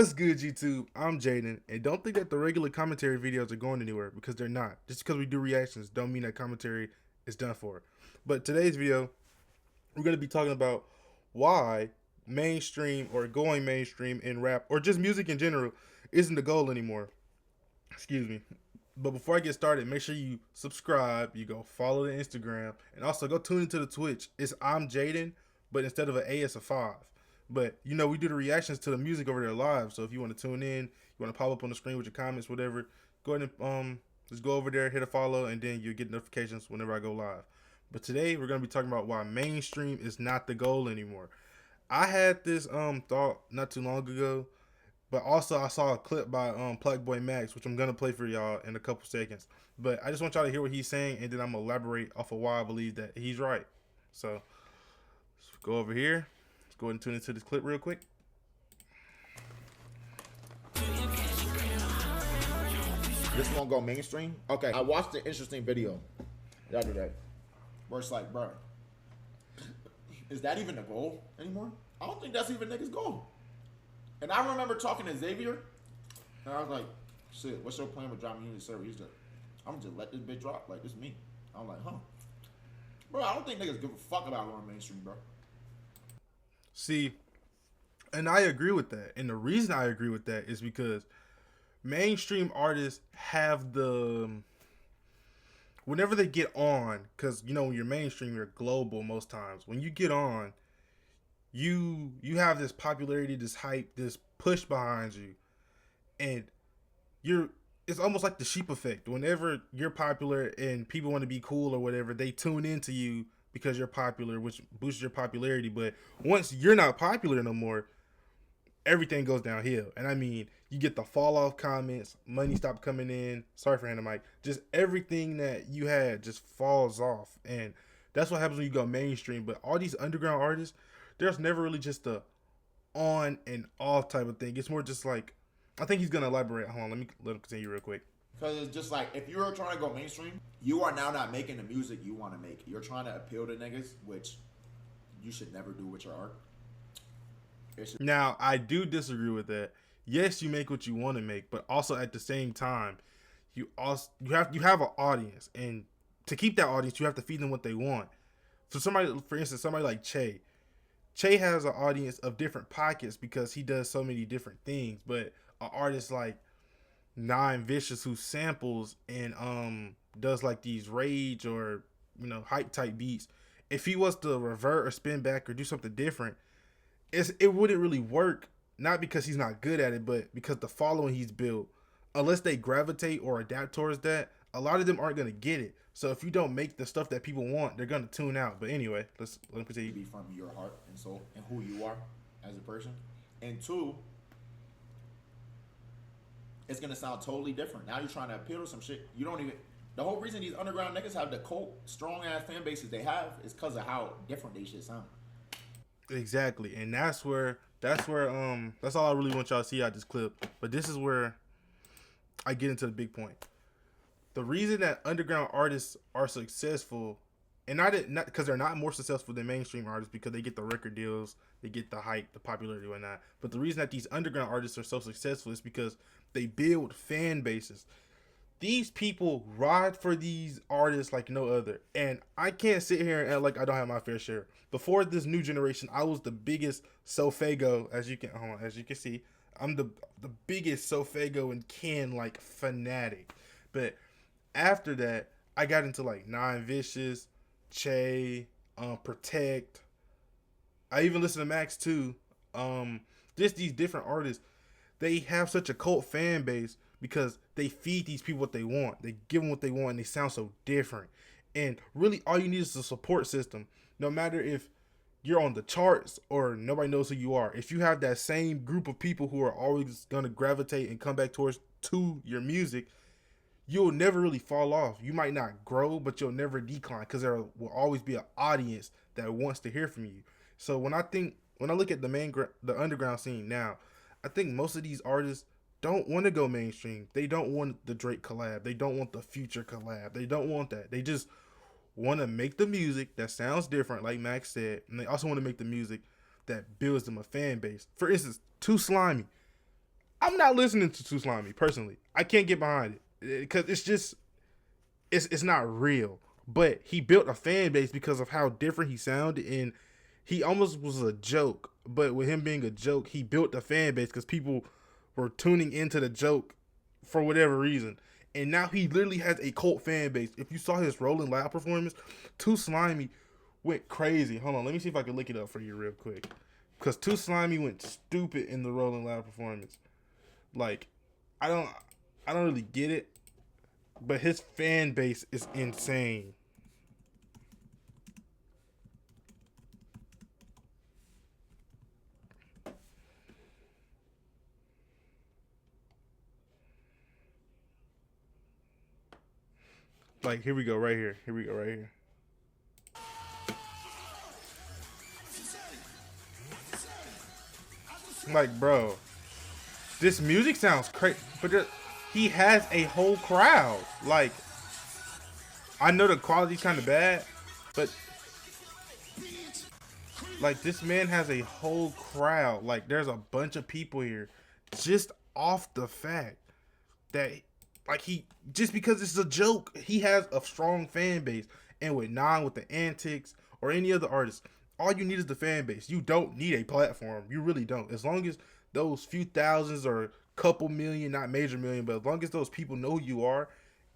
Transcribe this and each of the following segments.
What's good, YouTube? I'm Jaden, and don't think that the regular commentary videos are going anywhere because they're not. Just because we do reactions don't mean that commentary is done for. But today's video, we're going to be talking about why mainstream or going mainstream in rap or just music in general isn't the goal anymore. Excuse me. But before I get started, make sure you subscribe, you go follow the Instagram, and also go tune into the Twitch. It's I'm Jaden, but instead of an A, it's a 5. But we do the reactions to the music over there live. So if you want to tune in, you want to pop up on the screen with your comments, whatever, go ahead and just go over there, hit a follow, and then you'll get notifications whenever I go live. But today we're gonna be talking about why mainstream is not the goal anymore. I had this thought not too long ago, but also I saw a clip by Plug Boy Max, which I'm gonna play for y'all in a couple seconds. But I just want y'all to hear what he's saying, and then I'm gonna elaborate off of why I believe that he's right. So let's go over here. Let's go ahead and tune into this clip real quick. This won't go mainstream. Okay, I watched an interesting video the other day where it's like, bro, is that even the goal anymore? I don't think that's even niggas' goal. And I remember talking to Xavier, and I was like, shit, what's your plan with dropping unity server? He's like, I'm gonna just let this bitch drop, like, this me. I'm like, huh. Bro, I don't think niggas give a fuck about going mainstream, bro. See, and I agree with that. And the reason I agree with that is because mainstream artists have whenever they get on, because when you're mainstream, you're global most times. When you get on, you have this popularity, this hype, this push behind you, and it's almost like the sheep effect. Whenever you're popular and people want to be cool or whatever, they tune into you because you're popular, which boosts your popularity. But once you're not popular no more, everything goes downhill. And I mean, you get the fall off comments, money stop coming in. Sorry for handing the mic. Just everything that you had just falls off. And that's what happens when you go mainstream. But all these underground artists, there's never really just a on and off type of thing. It's more just like, I think he's gonna elaborate. Hold on, let him continue real quick. Because it's just like, if you're trying to go mainstream, you are now not making the music you want to make. You're trying to appeal to niggas, which you should never do with your art. Now, I do disagree with that. Yes, you make what you want to make, but also at the same time, you have an audience, and to keep that audience, you have to feed them what they want. For instance, somebody like Che has an audience of different pockets because he does so many different things. But an artist like Nine Vicious, who samples and does like these rage or hype type beats, if he was to revert or spin back or do something different, it wouldn't really work. Not because he's not good at it, but because the following he's built, unless they gravitate or adapt towards that, a lot of them aren't gonna get it. So if you don't make the stuff that people want, they're gonna tune out. But anyway, let me continue. Be from your heart and soul and who you are as a person. And two, it's gonna sound totally different. Now you're trying to appeal to some shit. You don't even. The whole reason these underground niggas have the cult strong ass fan bases they have is because of how different they shit sound. Exactly, and that's all I really want y'all to see out this clip. But this is where I get into the big point. The reason that underground artists are successful, and not because they're not more successful than mainstream artists, because they get the record deals, they get the hype, the popularity, and whatnot. But the reason that these underground artists are so successful is because they build fan bases. These people ride for these artists like no other. And I can't sit here and act like I don't have my fair share. Before this new generation, I was the biggest Sofago, as you can see. I'm the biggest Sofago and Ken like fanatic. But after that, I got into like Nine Vicious, Che, Protect. I even listen to Max too. Just these different artists. They have such a cult fan base because they feed these people what they want. They give them what they want, and they sound so different. And really, all you need is a support system. No matter if you're on the charts or nobody knows who you are, if you have that same group of people who are always going to gravitate and come back to your music, you'll never really fall off. You might not grow, but you'll never decline because there will always be an audience that wants to hear from you. So when I look at the underground scene now, I think most of these artists don't want to go mainstream. They don't want the Drake collab. They don't want the Future collab. They don't want that. They just want to make the music that sounds different, like Max said, and they also want to make the music that builds them a fan base. For instance, Too Slimy. I'm not listening to Too Slimy personally. I can't get behind it because it's just it's not real. But he built a fan base because of how different he sounded, and he almost was a joke. But with him being a joke, he built a fan base because people were tuning into the joke for whatever reason. And now he literally has a cult fan base. If you saw his Rolling Loud performance, Too Slimy went crazy. Hold on, let me see if I can look it up for you real quick. Because Too Slimy went stupid in the Rolling Loud performance. Like, I don't really get it, but his fan base is insane. Like, here we go, right here. Here we go, right here. Like, bro, this music sounds crazy, but he has a whole crowd. Like, I know the quality's kind of bad, but like, this man has a whole crowd. Like, there's a bunch of people here just off the fact that, like, he just because it's a joke, he has a strong fan base. And with Nine, with the antics, or any other artist, all you need is the fan base. You don't need a platform. You really don't. As long as those few thousands or couple million, not major million, but as long as those people know who you are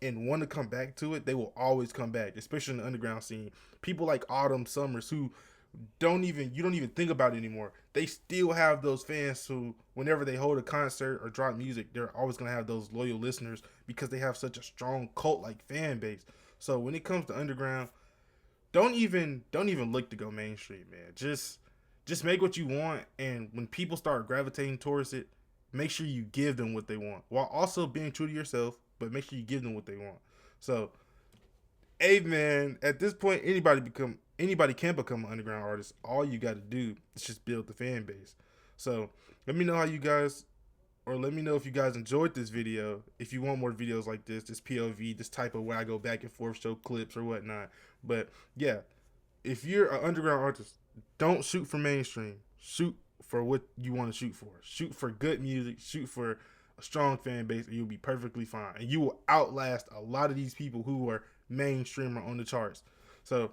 and want to come back to it, they will always come back, especially in the underground scene. People like Autumn Summers, who you don't even think about it anymore. They still have those fans who, whenever they hold a concert or drop music, they're always gonna have those loyal listeners because they have such a strong cult like fan base. So when it comes to underground, don't even look to go mainstream, man. Just make what you want, and when people start gravitating towards it, make sure you give them what they want while also being true to yourself, but make sure you give them what they want. So, hey man, at this point, anybody can become an underground artist. All you got to do is just build the fan base. So let me know how you guys, or let me know if you guys enjoyed this video. If you want more videos like this POV, this type of where I go back and forth, show clips or whatnot. But yeah, if you're an underground artist, don't shoot for mainstream. Shoot for what you want to shoot for. Shoot for good music. Shoot for a strong fan base, and you'll be perfectly fine. And you will outlast a lot of these people who are mainstream or on the charts. So,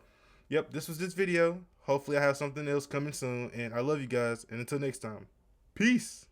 yep, this was this video. Hopefully I have something else coming soon. And I love you guys. And until next time, peace.